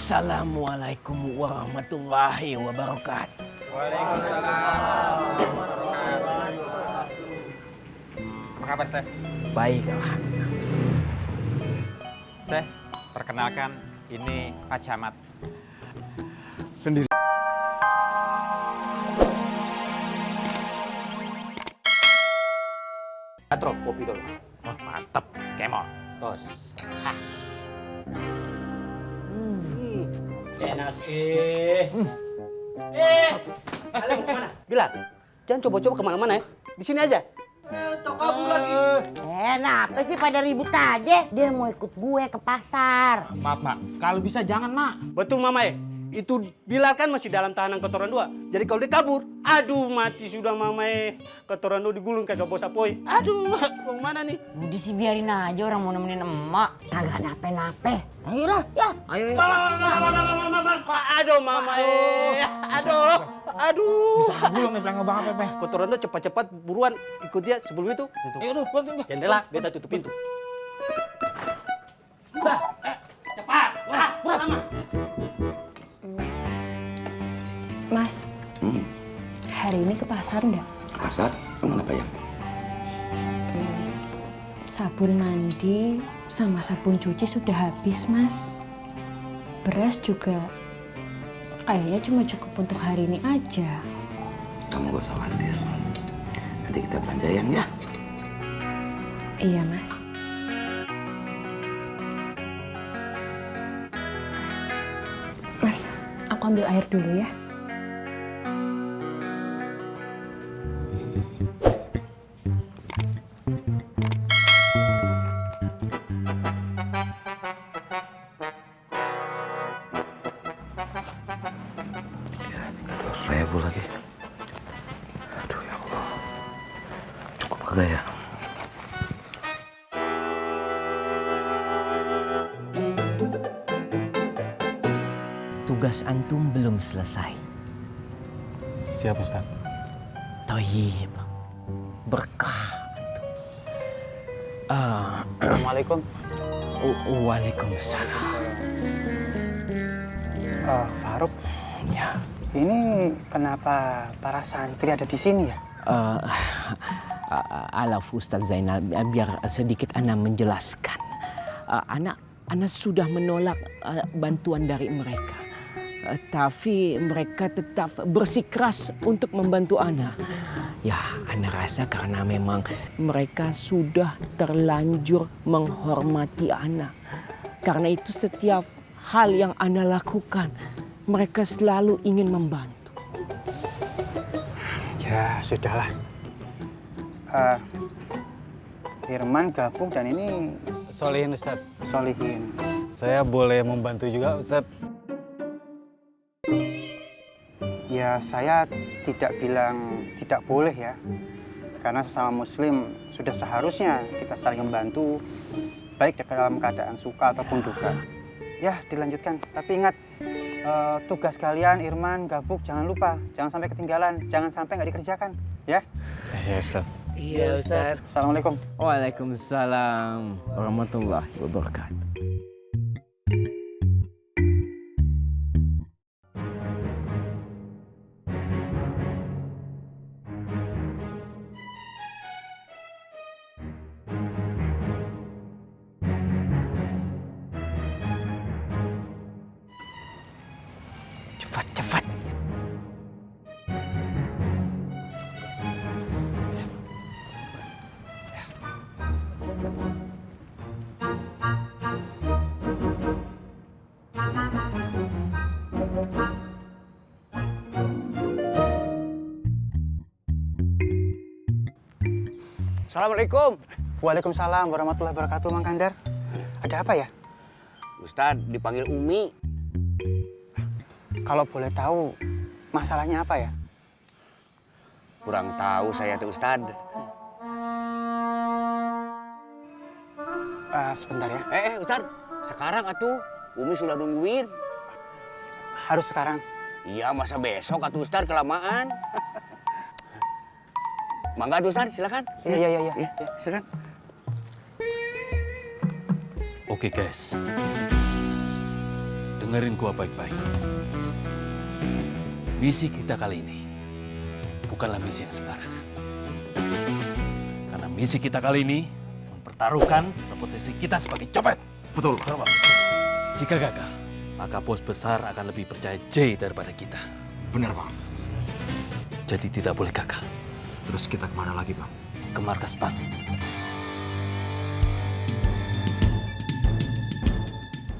Assalamualaikum warahmatullahi wabarakatuh. Waalaikumsalam warahmatullahi wabarakatuh. Apa kabar, Chef? Baik, alhamdulillah. Chef, perkenalkan ini Pak Camat. Sendiri. Atro, kopi dulu. Oh, mantap, kemol. Tos. Enak kalian mau kemana? Bilal, jangan coba-coba kemana-mana ya. Di sini aja. Tak kabur lagi. Kenapa sih pada ribut aja? Dia mau ikut gue ke pasar. Maaf, Mak. Kalau bisa jangan, Mak. Betul Mama ya. Itu Bilal kan masih dalam tahanan kotoran 2. Jadi kalau dia kabur, aduh mati sudah Mama ya. Kotoran 2 digulung kagak bos apoi. Aduh, mau mana nih? Udah sih biarin aja orang mau nemenin emak. Kagak nape-nape. Ayolah, ya. Ayo. Aduh Mama ya. Aduh. Bisa kegulung nih pelangga Bang Pepe. Kotoran 2 cepat-cepat buruan ikut dia sebelum itu. Tutup. Ayo, udah, bantuin gua. Jendela, beta tutup pintu. Cepat. Lama. Mas, hari ini ke pasar enggak? Pasar? Emang apa ya? Sabun mandi sama sabun cuci sudah habis, Mas. Beras juga kayaknya cuma cukup untuk hari ini aja. Kamu gak usah khawatir. Nanti kita belanja yang ya. Iya, Mas. Mas, aku ambil air dulu ya. Ribu lagi. Aduh ya Allah. Cukup kagak ya? Tugas antum belum selesai. Siap, Ustaz. Thayyib. Berkah antum. Assalamualaikum. Waalaikumsalam. Faruk, Ya. ini kenapa para santri ada di sini ya? Alaf Ustaz Zainal, biar sedikit Ana menjelaskan. Ana sudah menolak bantuan dari mereka. Tapi mereka tetap bersikeras untuk membantu Ana. Ya, Ana rasa karena memang mereka sudah terlanjur menghormati Ana. Karena itu setiap hal yang Ana lakukan, mereka selalu ingin membantu. Ya, sudahlah. Firman gabung dan ini Solihin Ustaz, Solihin. saya boleh membantu juga Ustaz. Ya, saya tidak bilang tidak boleh ya. Karena sesama muslim sudah seharusnya kita saling membantu, baik dalam keadaan suka ataupun duka. Ya, dilanjutkan. Tapi ingat, tugas kalian, Irman, Gabuk, jangan lupa. Jangan sampai ketinggalan, jangan sampai nggak dikerjakan. Ya? Iya Ustaz. Iya, Ustaz. Assalamualaikum. Waalaikumsalam warahmatullahi wabarakatuh. Cepat. Assalamualaikum. Waalaikumsalam warahmatullahi wabarakatuh, Mang Kandar. Ada apa ya? Ustaz dipanggil Umi. Kalau boleh tahu, masalahnya apa ya? Kurang tahu saya tuh Ustaz. Sebentar ya. Ustaz, sekarang atuh Umi sudah nungguin. Harus sekarang. Iya, masa besok atuh Ustaz kelamaan. Mangga tuh Ustaz, silakan. Iya. Silakan. Oke guys. dengerin gua baik-baik. Misi kita kali ini bukanlah misi yang sembarangan. Karena misi kita kali ini mempertaruhkan reputasi kita sebagai copet. Betul. Bang. Jika gagal, maka bos besar akan lebih percaya J daripada kita. Benar, Bang. Jadi tidak boleh gagal. Terus kita kemana lagi, Bang? Ke markas bank.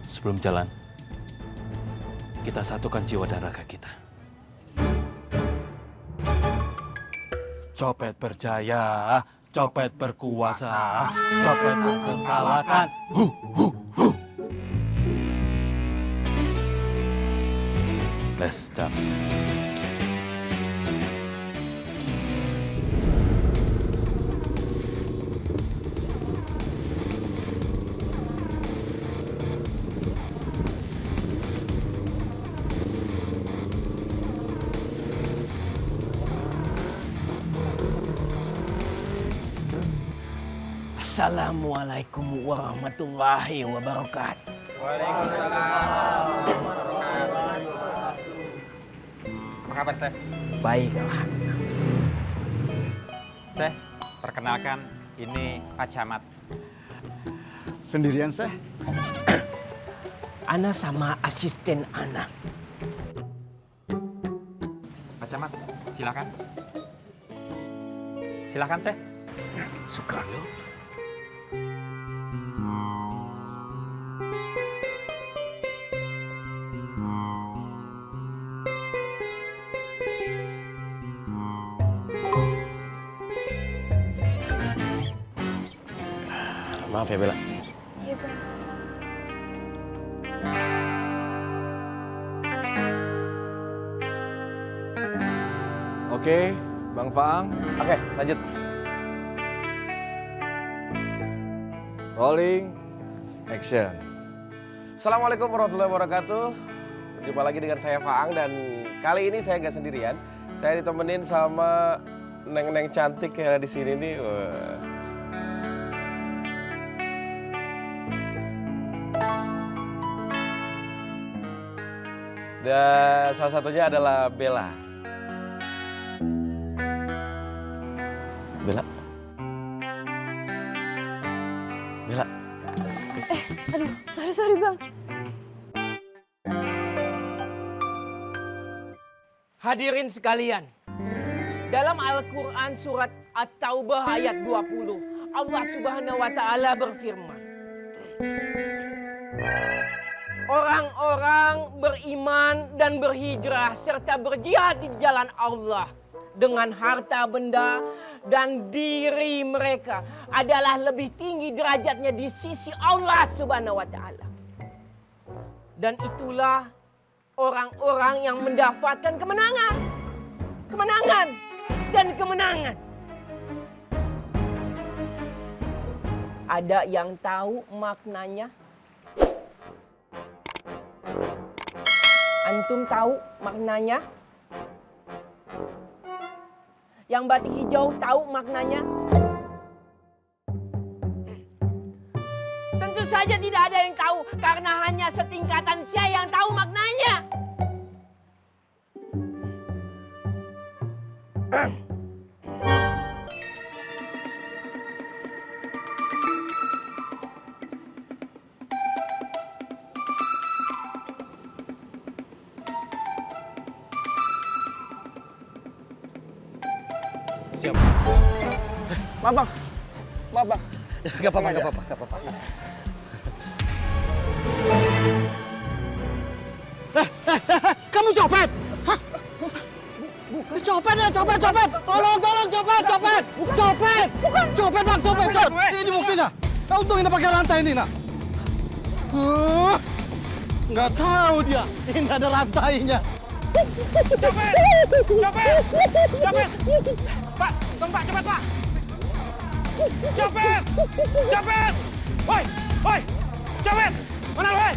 Sebelum jalan, kita satukan jiwa dan raga kita. Copet berjaya, copet berkuasa, copet akan kalahkan. Les Chaps. Assalamualaikum warahmatullahi wabarakatuh. Apa kabar, Chef? Baik, alhamdulillah. Chef, perkenalkan ini Pak Camat. Sendirian, Seh? Ana sama asisten Ana. Pak Camat, silakan. Silakan, Chef. Sukarno. Maaf ya Bella. Iya, Bang. Oke, Bang Faang. Oke, lanjut. Rolling, action. Assalamualaikum warahmatullahi wabarakatuh. Berjumpa lagi dengan saya Faang dan kali ini saya nggak sendirian. Saya ditemenin sama neng-neng cantik yang ada di sini nih. Wah. Dan salah satunya adalah Bella. Bella. Bella. Aduh, sorry Bang. Hadirin sekalian, dalam Al-Quran surat At-Taubah ayat 20, Allah Subhanahu wa Ta'ala berfirman, orang-orang beriman dan berhijrah serta berjihad di jalan Allah dengan harta benda dan diri mereka adalah lebih tinggi derajatnya di sisi Allah Subhanahu wa Ta'ala. Dan itulah orang-orang yang mendapatkan kemenangan, kemenangan, dan kemenangan. Ada yang tahu maknanya? Antum tahu maknanya? Yang batik hijau tahu maknanya? Tentu saja tidak ada yang tahu karena hanya setingkatan saya yang tahu maknanya. Siap. Maaf, Bang. Maaf, Bang. Gak apa-apa. Kamu copet? Hah? Copet ya, copet. Tolong, copet. Copet. Copet, Bang, copet. Ini buktinya. Untung ini pakai rantai ini, nak. Nggak tahu dia. Ini ada rantainya. Copet! Pak, tolong Pak, cepat Pak! Copet! Woi! Copet! Mana lu, woi?